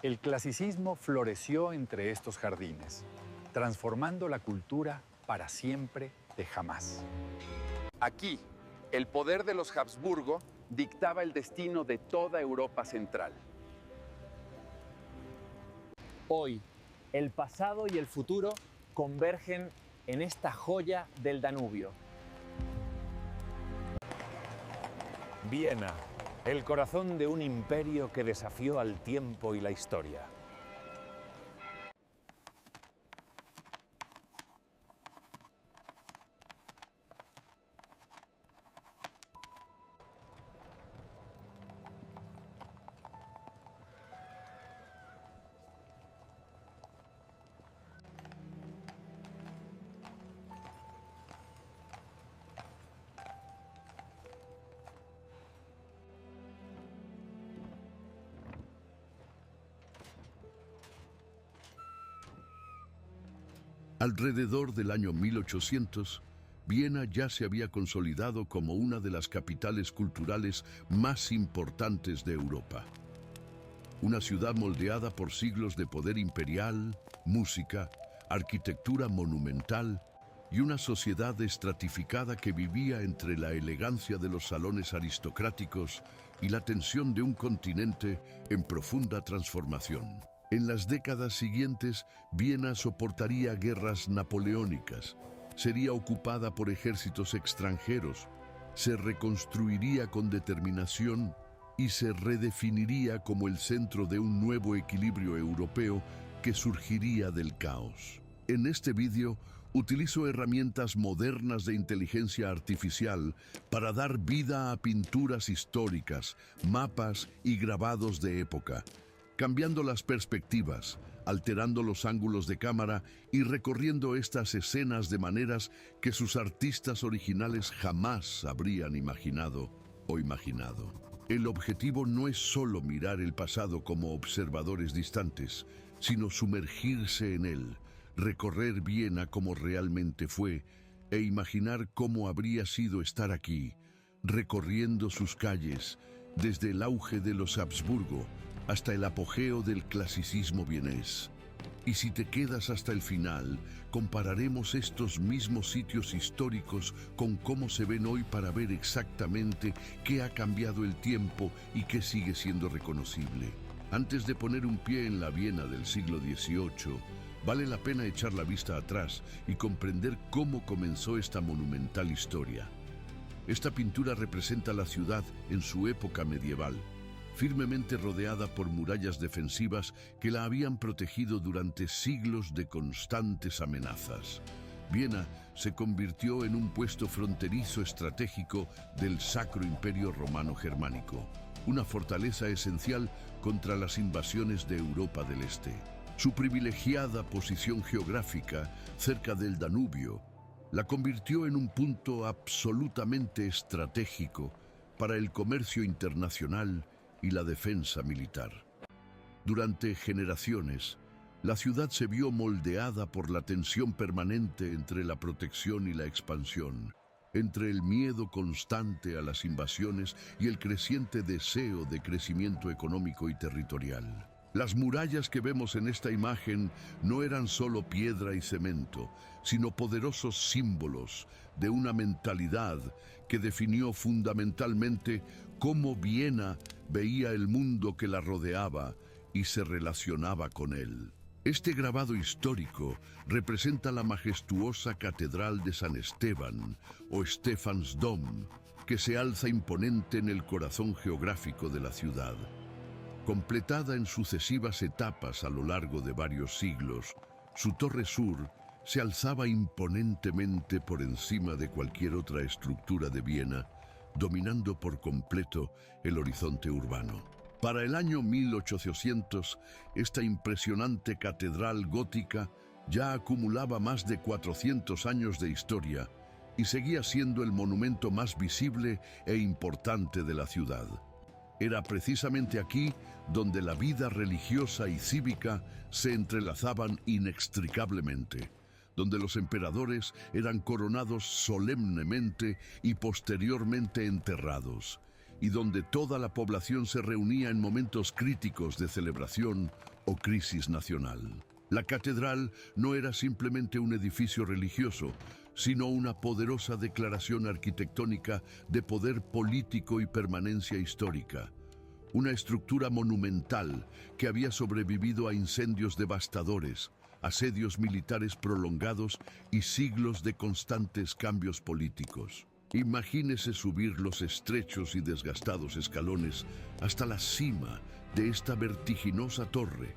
El clasicismo floreció entre estos jardines, transformando la cultura para siempre de jamás. Aquí, el poder de los Habsburgo dictaba el destino de toda Europa central. Hoy, el pasado y el futuro convergen en esta joya del Danubio. Viena, el corazón de un imperio que desafió al tiempo y la historia. Alrededor del año 1800, Viena ya se había consolidado como una de las capitales culturales más importantes de Europa. Una ciudad moldeada por siglos de poder imperial, música, arquitectura monumental y una sociedad estratificada que vivía entre la elegancia de los salones aristocráticos y la tensión de un continente en profunda transformación. En las décadas siguientes, Viena soportaría guerras napoleónicas, sería ocupada por ejércitos extranjeros, se reconstruiría con determinación y se redefiniría como el centro de un nuevo equilibrio europeo que surgiría del caos. En este vídeo, utilizo herramientas modernas de inteligencia artificial para dar vida a pinturas históricas, mapas y grabados de época, cambiando las perspectivas, alterando los ángulos de cámara y recorriendo estas escenas de maneras que sus artistas originales jamás habrían imaginado o imaginado. El objetivo no es solo mirar el pasado como observadores distantes, sino sumergirse en él, recorrer Viena como realmente fue e imaginar cómo habría sido estar aquí, recorriendo sus calles, desde el auge de los Habsburgo hasta el apogeo del clasicismo vienés. Y si te quedas hasta el final, compararemos estos mismos sitios históricos con cómo se ven hoy para ver exactamente qué ha cambiado el tiempo y qué sigue siendo reconocible. Antes de poner un pie en la Viena del siglo XVIII, vale la pena echar la vista atrás y comprender cómo comenzó esta monumental historia. Esta pintura representa la ciudad en su época medieval, firmemente rodeada por murallas defensivas que la habían protegido durante siglos de constantes amenazas. Viena se convirtió en un puesto fronterizo estratégico del Sacro Imperio Romano Germánico, una fortaleza esencial contra las invasiones de Europa del Este. Su privilegiada posición geográfica cerca del Danubio la convirtió en un punto absolutamente estratégico para el comercio internacional y la defensa militar. Durante generaciones, la ciudad se vio moldeada por la tensión permanente entre la protección y la expansión, entre el miedo constante a las invasiones y el creciente deseo de crecimiento económico y territorial. Las murallas que vemos en esta imagen no eran solo piedra y cemento, sino poderosos símbolos de una mentalidad que definió fundamentalmente cómo Viena veía el mundo que la rodeaba y se relacionaba con él. Este grabado histórico representa la majestuosa Catedral de San Esteban, o Stephansdom, que se alza imponente en el corazón geográfico de la ciudad. Completada en sucesivas etapas a lo largo de varios siglos, su torre sur se alzaba imponentemente por encima de cualquier otra estructura de Viena, dominando por completo el horizonte urbano. Para el año 1800, esta impresionante catedral gótica ya acumulaba más de 400 años de historia y seguía siendo el monumento más visible e importante de la ciudad. Era precisamente aquí donde la vida religiosa y cívica se entrelazaban inextricablemente, donde los emperadores eran coronados solemnemente y posteriormente enterrados, y donde toda la población se reunía en momentos críticos de celebración o crisis nacional. La catedral no era simplemente un edificio religioso, sino una poderosa declaración arquitectónica de poder político y permanencia histórica. Una estructura monumental que había sobrevivido a incendios devastadores, asedios militares prolongados y siglos de constantes cambios políticos. Imagínese subir los estrechos y desgastados escalones hasta la cima de esta vertiginosa torre,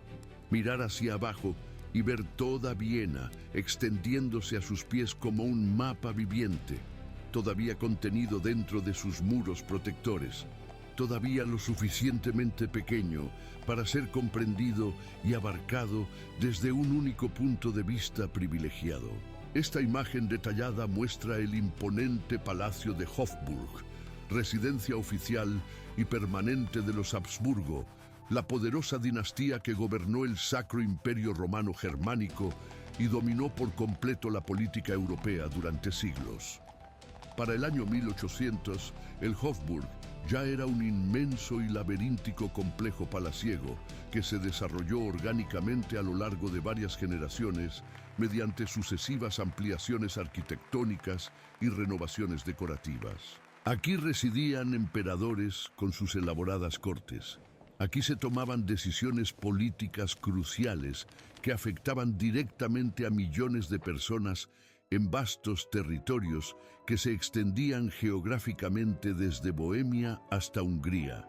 mirar hacia abajo y ver toda Viena extendiéndose a sus pies como un mapa viviente, todavía contenido dentro de sus muros protectores, todavía lo suficientemente pequeño para ser comprendido y abarcado desde un único punto de vista privilegiado. Esta imagen detallada muestra el imponente Palacio de Hofburg, residencia oficial y permanente de los Habsburgo, la poderosa dinastía que gobernó el Sacro Imperio Romano Germánico y dominó por completo la política europea durante siglos. Para el año 1800, el Hofburg ya era un inmenso y laberíntico complejo palaciego que se desarrolló orgánicamente a lo largo de varias generaciones mediante sucesivas ampliaciones arquitectónicas y renovaciones decorativas. Aquí residían emperadores con sus elaboradas cortes. Aquí se tomaban decisiones políticas cruciales que afectaban directamente a millones de personas en vastos territorios que se extendían geográficamente desde Bohemia hasta Hungría,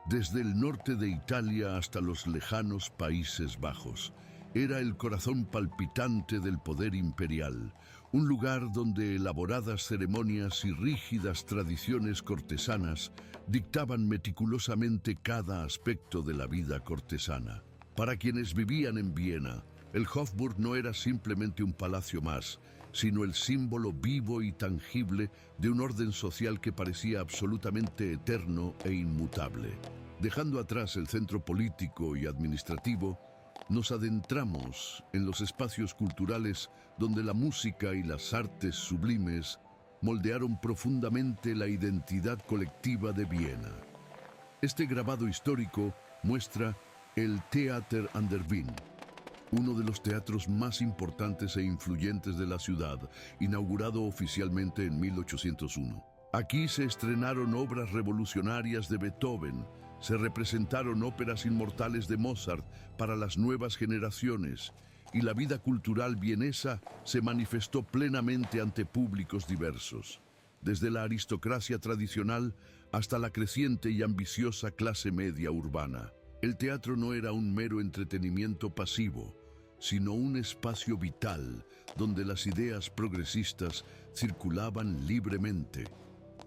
desde el norte de Italia hasta los lejanos Países Bajos. Era el corazón palpitante del poder imperial, un lugar donde elaboradas ceremonias y rígidas tradiciones cortesanas dictaban meticulosamente cada aspecto de la vida cortesana. Para quienes vivían en Viena, el Hofburg no era simplemente un palacio más, sino el símbolo vivo y tangible de un orden social que parecía absolutamente eterno e inmutable. Dejando atrás el centro político y administrativo, nos adentramos en los espacios culturales donde la música y las artes sublimes moldearon profundamente la identidad colectiva de Viena. Este grabado histórico muestra el Theater an der Wien, uno de los teatros más importantes e influyentes de la ciudad, inaugurado oficialmente en 1801. Aquí se estrenaron obras revolucionarias de Beethoven, se representaron óperas inmortales de Mozart para las nuevas generaciones, y la vida cultural vienesa se manifestó plenamente ante públicos diversos, desde la aristocracia tradicional hasta la creciente y ambiciosa clase media urbana. El teatro no era un mero entretenimiento pasivo, sino un espacio vital donde las ideas progresistas circulaban libremente,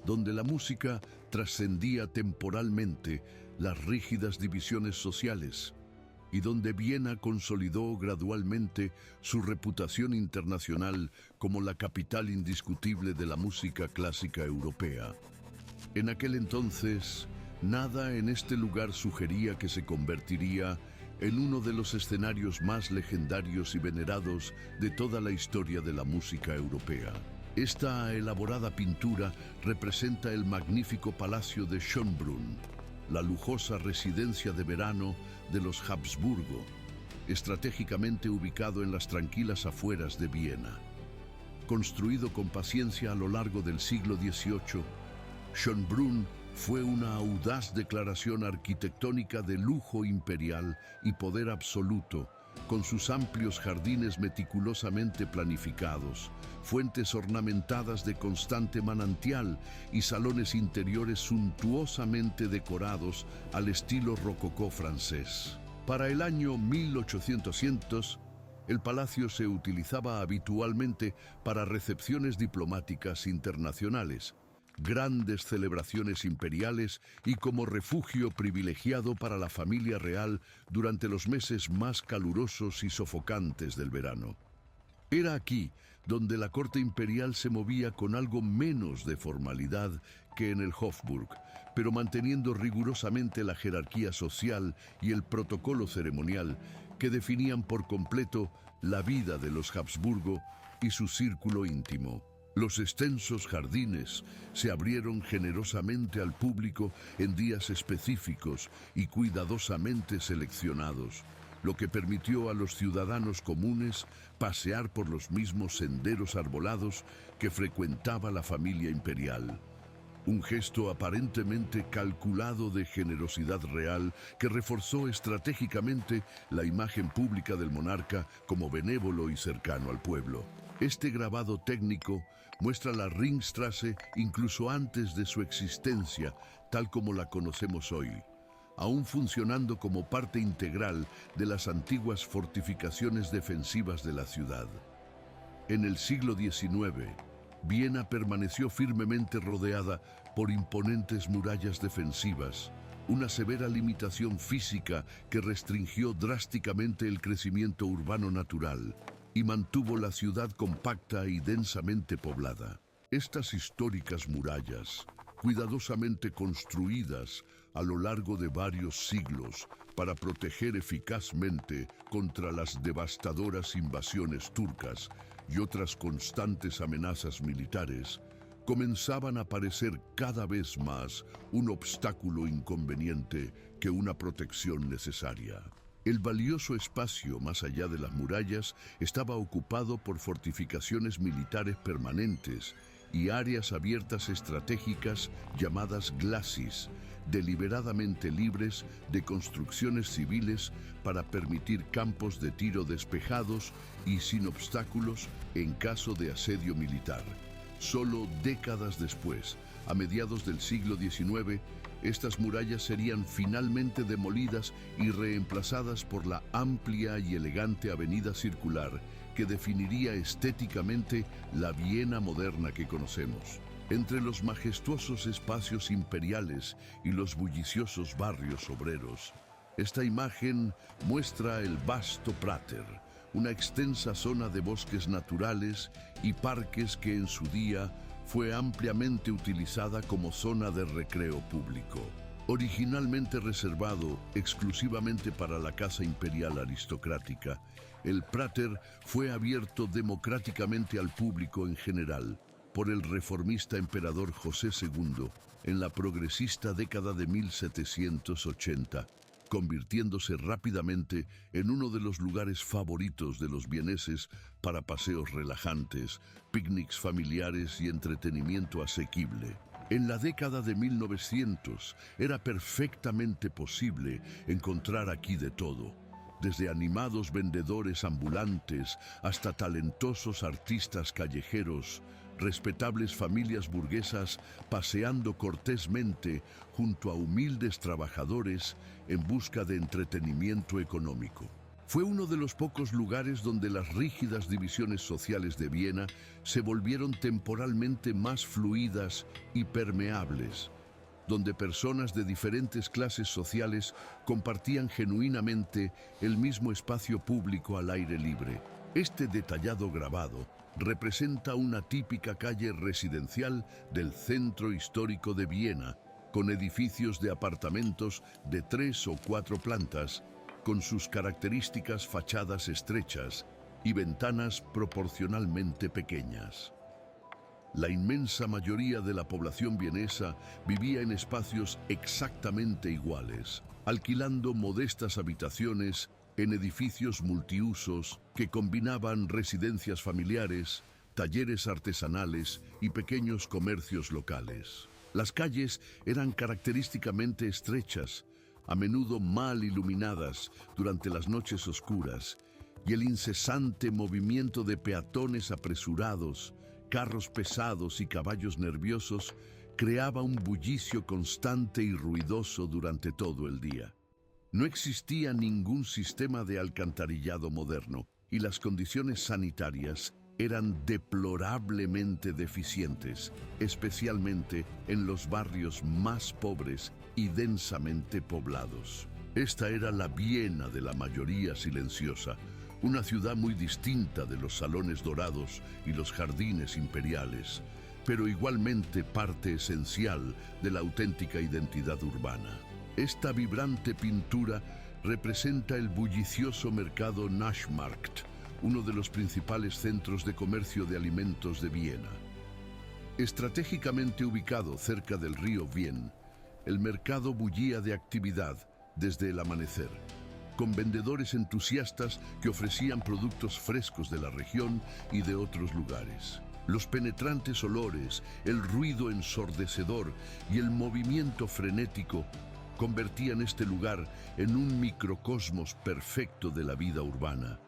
donde la música trascendía temporalmente las rígidas divisiones sociales y donde Viena consolidó gradualmente su reputación internacional como la capital indiscutible de la música clásica europea. En aquel entonces, nada en este lugar sugería que se convertiría en uno de los escenarios más legendarios y venerados de toda la historia de la música europea. Esta elaborada pintura representa el magnífico Palacio de Schönbrunn, la lujosa residencia de verano de los Habsburgo, estratégicamente ubicado en las tranquilas afueras de Viena. Construido con paciencia a lo largo del siglo XVIII, Schönbrunn fue una audaz declaración arquitectónica de lujo imperial y poder absoluto, con sus amplios jardines meticulosamente planificados, fuentes ornamentadas de constante manantial y salones interiores suntuosamente decorados al estilo rococó francés. Para el año 1800, el palacio se utilizaba habitualmente para recepciones diplomáticas internacionales, grandes celebraciones imperiales y como refugio privilegiado para la familia real durante los meses más calurosos y sofocantes del verano. Era aquí donde la corte imperial se movía con algo menos de formalidad que en el Hofburg, pero manteniendo rigurosamente la jerarquía social y el protocolo ceremonial que definían por completo la vida de los Habsburgo y su círculo íntimo. Los extensos jardines se abrieron generosamente al público en días específicos y cuidadosamente seleccionados, lo que permitió a los ciudadanos comunes pasear por los mismos senderos arbolados que frecuentaba la familia imperial. Un gesto aparentemente calculado de generosidad real que reforzó estratégicamente la imagen pública del monarca como benévolo y cercano al pueblo. Este grabado técnico muestra la Ringstraße incluso antes de su existencia, tal como la conocemos hoy, aún funcionando como parte integral de las antiguas fortificaciones defensivas de la ciudad. En el siglo XIX, Viena permaneció firmemente rodeada por imponentes murallas defensivas, una severa limitación física que restringió drásticamente el crecimiento urbano natural y mantuvo la ciudad compacta y densamente poblada. Estas históricas murallas, cuidadosamente construidas a lo largo de varios siglos para proteger eficazmente contra las devastadoras invasiones turcas y otras constantes amenazas militares, comenzaban a parecer cada vez más un obstáculo inconveniente que una protección necesaria. El valioso espacio más allá de las murallas estaba ocupado por fortificaciones militares permanentes y áreas abiertas estratégicas llamadas glacis, deliberadamente libres de construcciones civiles para permitir campos de tiro despejados y sin obstáculos en caso de asedio militar. Solo décadas después, a mediados del siglo XIX, estas murallas serían finalmente demolidas y reemplazadas por la amplia y elegante avenida circular que definiría estéticamente la Viena moderna que conocemos. Entre los majestuosos espacios imperiales y los bulliciosos barrios obreros, esta imagen muestra el vasto Prater, una extensa zona de bosques naturales y parques que en su día fue ampliamente utilizada como zona de recreo público. Originalmente reservado exclusivamente para la casa imperial aristocrática, el Prater fue abierto democráticamente al público en general por el reformista emperador José II en la progresista década de 1780, convirtiéndose rápidamente en uno de los lugares favoritos de los vieneses para paseos relajantes, picnics familiares y entretenimiento asequible. En la década de 1900 era perfectamente posible encontrar aquí de todo, desde animados vendedores ambulantes hasta talentosos artistas callejeros, respetables familias burguesas paseando cortésmente junto a humildes trabajadores en busca de entretenimiento económico. Fue uno de los pocos lugares donde las rígidas divisiones sociales de Viena se volvieron temporalmente más fluidas y permeables, donde personas de diferentes clases sociales compartían genuinamente el mismo espacio público al aire libre. Este detallado grabado representa una típica calle residencial del centro histórico de Viena, con edificios de apartamentos de 3 o 4 plantas, con sus características fachadas estrechas y ventanas proporcionalmente pequeñas. La inmensa mayoría de la población vienesa vivía en espacios exactamente iguales, alquilando modestas habitaciones en edificios multiusos que combinaban residencias familiares, talleres artesanales y pequeños comercios locales. Las calles eran característicamente estrechas, a menudo mal iluminadas durante las noches oscuras, y el incesante movimiento de peatones apresurados, carros pesados y caballos nerviosos creaba un bullicio constante y ruidoso durante todo el día. No existía ningún sistema de alcantarillado moderno y las condiciones sanitarias eran deplorablemente deficientes, especialmente en los barrios más pobres y densamente poblados. Esta era la Viena de la mayoría silenciosa, una ciudad muy distinta de los salones dorados y los jardines imperiales, pero igualmente parte esencial de la auténtica identidad urbana. Esta vibrante pintura representa el bullicioso mercado Naschmarkt, uno de los principales centros de comercio de alimentos de Viena. Estratégicamente ubicado cerca del río Vienne, el mercado bullía de actividad desde el amanecer, con vendedores entusiastas que ofrecían productos frescos de la región y de otros lugares. Los penetrantes olores, el ruido ensordecedor y el movimiento frenético convertían este lugar en un microcosmos perfecto de la vida urbana,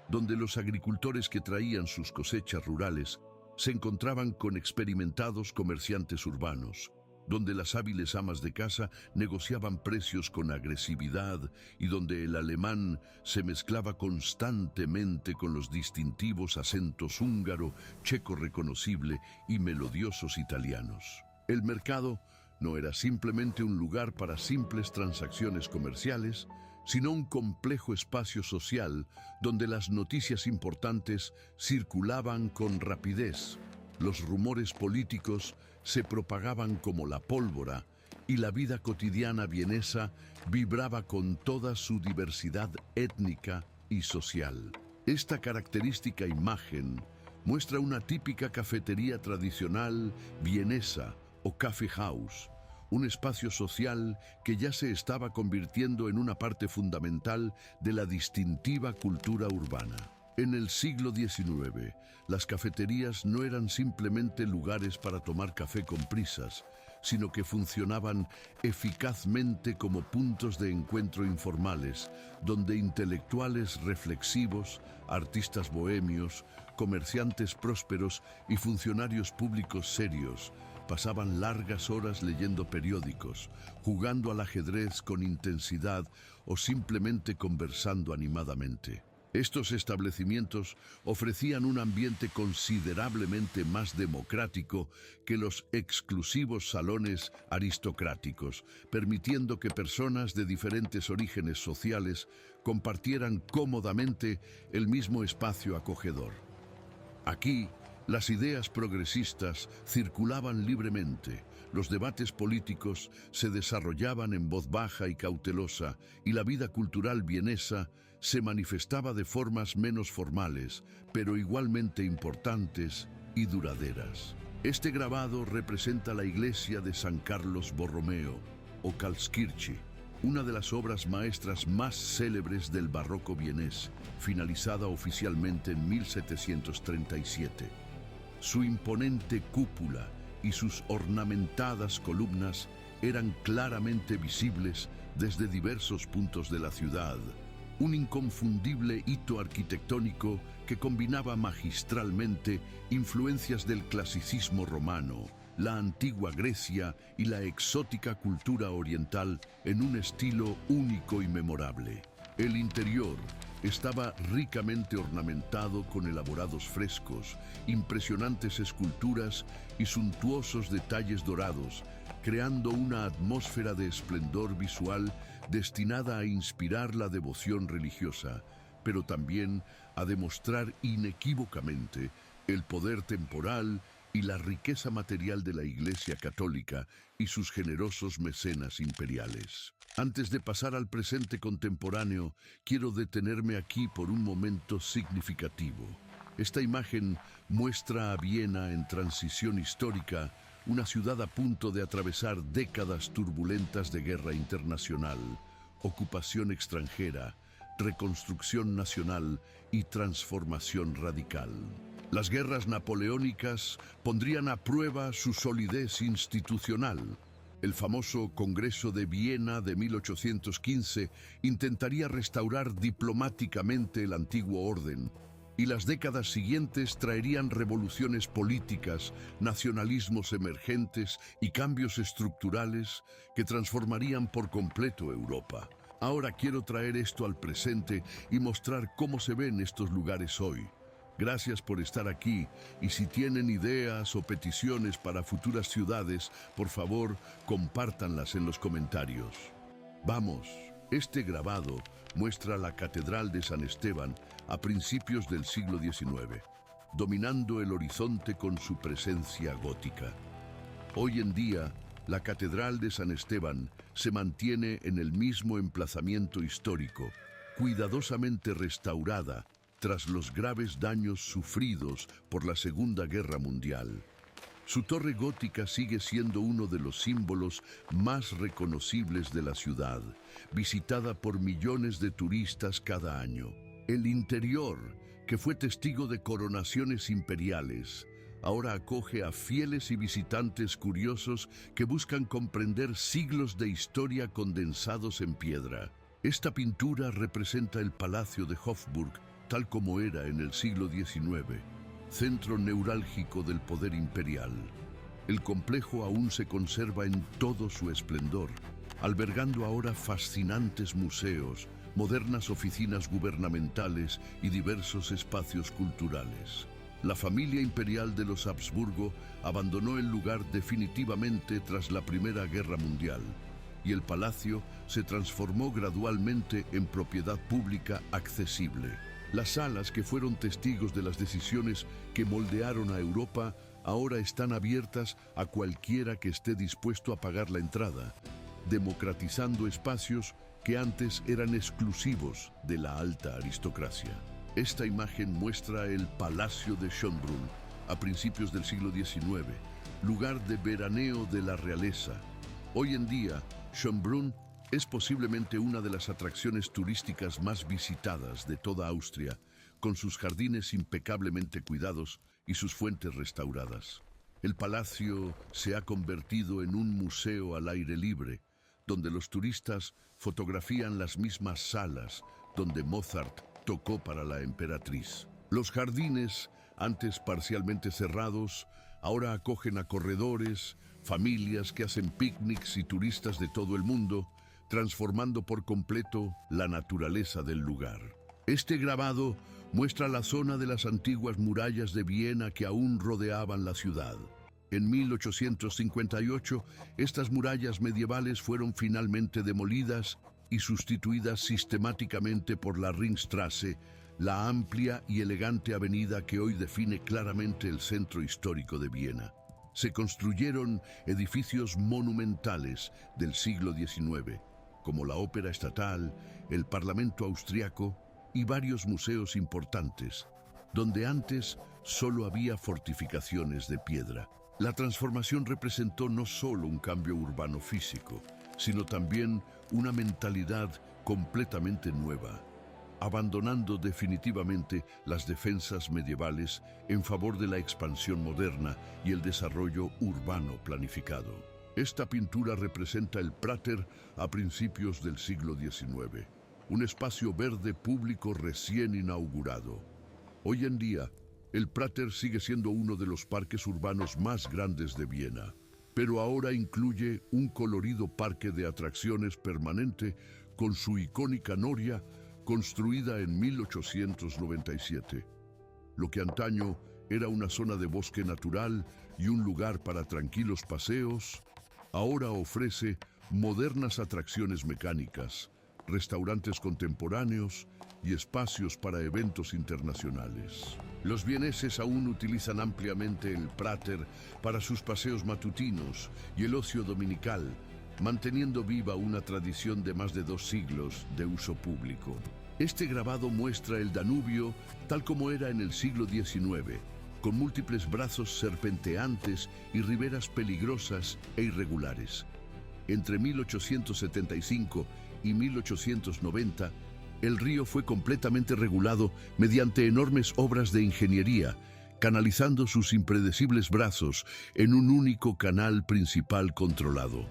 donde los agricultores que traían sus cosechas rurales se encontraban con experimentados comerciantes urbanos, donde las hábiles amas de casa negociaban precios con agresividad y donde el alemán se mezclaba constantemente con los distintivos acentos húngaro, checo reconocible y melodiosos italianos. El mercado no era simplemente un lugar para simples transacciones comerciales, sino un complejo espacio social donde las noticias importantes circulaban con rapidez, los rumores políticos se propagaban como la pólvora y la vida cotidiana vienesa vibraba con toda su diversidad étnica y social. Esta característica imagen muestra una típica cafetería tradicional vienesa o Kaffee House, un espacio social que ya se estaba convirtiendo en una parte fundamental de la distintiva cultura urbana. En el siglo XIX, las cafeterías no eran simplemente lugares para tomar café con prisas, sino que funcionaban eficazmente como puntos de encuentro informales, donde intelectuales reflexivos, artistas bohemios, comerciantes prósperos y funcionarios públicos serios pasaban largas horas leyendo periódicos, jugando al ajedrez con intensidad o simplemente conversando animadamente. Estos establecimientos ofrecían un ambiente considerablemente más democrático que los exclusivos salones aristocráticos, permitiendo que personas de diferentes orígenes sociales compartieran cómodamente el mismo espacio acogedor. Aquí, las ideas progresistas circulaban libremente, los debates políticos se desarrollaban en voz baja y cautelosa, y la vida cultural vienesa se manifestaba de formas menos formales, pero igualmente importantes y duraderas. Este grabado representa la iglesia de San Carlos Borromeo, o Karlskirche, una de las obras maestras más célebres del barroco vienés, finalizada oficialmente en 1737. Su imponente cúpula y sus ornamentadas columnas eran claramente visibles desde diversos puntos de la ciudad, un inconfundible hito arquitectónico que combinaba magistralmente influencias del clasicismo romano, la antigua Grecia y la exótica cultura oriental en un estilo único y memorable. El interior estaba ricamente ornamentado con elaborados frescos, impresionantes esculturas y suntuosos detalles dorados, creando una atmósfera de esplendor visual destinada a inspirar la devoción religiosa, pero también a demostrar inequívocamente el poder temporal y la riqueza material de la Iglesia Católica y sus generosos mecenas imperiales. Antes de pasar al presente contemporáneo, quiero detenerme aquí por un momento significativo. Esta imagen muestra a Viena en transición histórica, una ciudad a punto de atravesar décadas turbulentas de guerra internacional, ocupación extranjera, reconstrucción nacional y transformación radical. Las guerras napoleónicas pondrían a prueba su solidez institucional. El famoso Congreso de Viena de 1815 intentaría restaurar diplomáticamente el antiguo orden, y las décadas siguientes traerían revoluciones políticas, nacionalismos emergentes y cambios estructurales que transformarían por completo Europa. Ahora quiero traer esto al presente y mostrar cómo se ven estos lugares hoy. Gracias por estar aquí, y si tienen ideas o peticiones para futuras ciudades, por favor, compártanlas en los comentarios. Vamos, este grabado muestra la Catedral de San Esteban a principios del siglo XIX, dominando el horizonte con su presencia gótica. Hoy en día, la Catedral de San Esteban se mantiene en el mismo emplazamiento histórico, cuidadosamente restaurada tras los graves daños sufridos por la Segunda Guerra Mundial. Su torre gótica sigue siendo uno de los símbolos más reconocibles de la ciudad, visitada por millones de turistas cada año. El interior, que fue testigo de coronaciones imperiales, ahora acoge a fieles y visitantes curiosos que buscan comprender siglos de historia condensados en piedra. Esta pintura representa el Palacio de Hofburg, tal como era en el siglo XIX, centro neurálgico del poder imperial. El complejo aún se conserva en todo su esplendor, albergando ahora fascinantes museos, modernas oficinas gubernamentales y diversos espacios culturales. La familia imperial de los Habsburgo abandonó el lugar definitivamente tras la Primera Guerra Mundial, y el palacio se transformó gradualmente en propiedad pública accesible. Las salas que fueron testigos de las decisiones que moldearon a Europa ahora están abiertas a cualquiera que esté dispuesto a pagar la entrada, democratizando espacios que antes eran exclusivos de la alta aristocracia. Esta imagen muestra el Palacio de Schönbrunn a principios del siglo XIX, lugar de veraneo de la realeza. Hoy en día, Schönbrunn es posiblemente una de las atracciones turísticas más visitadas de toda Austria, con sus jardines impecablemente cuidados y sus fuentes restauradas. El palacio se ha convertido en un museo al aire libre, donde los turistas fotografían las mismas salas donde Mozart tocó para la emperatriz. Los jardines, antes parcialmente cerrados, ahora acogen a corredores, familias que hacen picnics y turistas de todo el mundo, transformando por completo la naturaleza del lugar. Este grabado muestra la zona de las antiguas murallas de Viena que aún rodeaban la ciudad. En 1858, estas murallas medievales fueron finalmente demolidas y sustituidas sistemáticamente por la Ringstraße, la amplia y elegante avenida que hoy define claramente el centro histórico de Viena. Se construyeron edificios monumentales del siglo XIX, como la Ópera Estatal, el Parlamento Austriaco y varios museos importantes, donde antes solo había fortificaciones de piedra. La transformación representó no solo un cambio urbano físico, sino también una mentalidad completamente nueva, abandonando definitivamente las defensas medievales en favor de la expansión moderna y el desarrollo urbano planificado. Esta pintura representa el Prater a principios del siglo XIX, un espacio verde público recién inaugurado. Hoy en día, el Prater sigue siendo uno de los parques urbanos más grandes de Viena, pero ahora incluye un colorido parque de atracciones permanente con su icónica noria construida en 1897. Lo que antaño era una zona de bosque natural y un lugar para tranquilos paseos, ahora ofrece modernas atracciones mecánicas, restaurantes contemporáneos y espacios para eventos internacionales. Los vieneses aún utilizan ampliamente el Prater para sus paseos matutinos y el ocio dominical, manteniendo viva una tradición de más de 2 siglos de uso público. Este grabado muestra el Danubio tal como era en el siglo XIX, con múltiples brazos serpenteantes y riberas peligrosas e irregulares. Entre 1875 y 1890, el río fue completamente regulado mediante enormes obras de ingeniería, canalizando sus impredecibles brazos en un único canal principal controlado.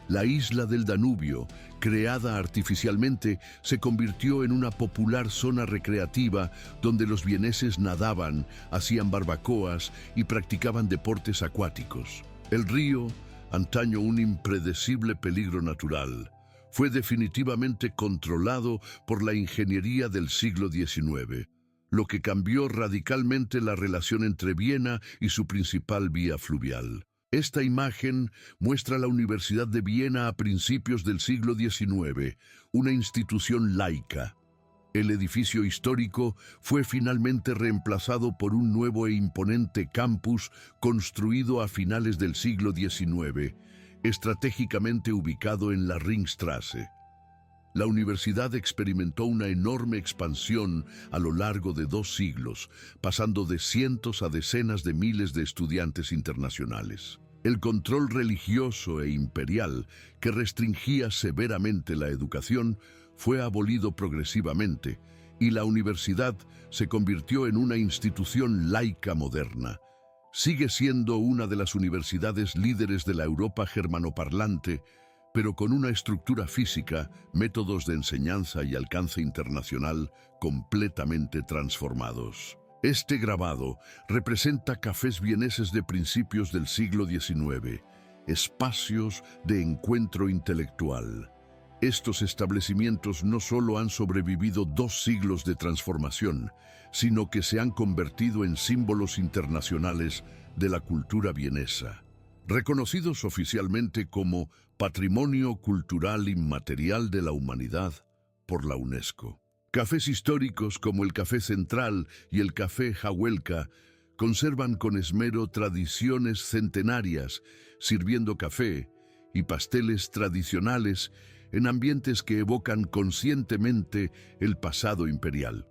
La isla del Danubio, creada artificialmente, se convirtió en una popular zona recreativa donde los vieneses nadaban, hacían barbacoas y practicaban deportes acuáticos. El río, antaño un impredecible peligro natural, fue definitivamente controlado por la ingeniería del siglo XIX, lo que cambió radicalmente la relación entre Viena y su principal vía fluvial. Esta imagen muestra la Universidad de Viena a principios del siglo XIX, una institución laica. El edificio histórico fue finalmente reemplazado por un nuevo e imponente campus construido a finales del siglo XIX, estratégicamente ubicado en la Ringstraße. la universidad experimentó una enorme expansión a lo largo de 2 siglos, pasando de cientos a decenas de miles de estudiantes internacionales. El control religioso e imperial, que restringía severamente la educación, fue abolido progresivamente, y la universidad se convirtió en una institución laica moderna. Sigue siendo una de las universidades líderes de la Europa germanoparlante, pero con una estructura física, métodos de enseñanza y alcance internacional completamente transformados. Este grabado representa cafés vieneses de principios del siglo XIX, espacios de encuentro intelectual. Estos establecimientos no solo han sobrevivido 2 siglos de transformación, sino que se han convertido en símbolos internacionales de la cultura vienesa. Reconocidos oficialmente como Patrimonio Cultural Inmaterial de la Humanidad por la UNESCO. Cafés históricos como el Café Central y el Café Jahuelca conservan con esmero tradiciones centenarias, sirviendo café y pasteles tradicionales en ambientes que evocan conscientemente el pasado imperial.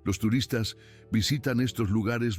Los turistas visitan estos lugares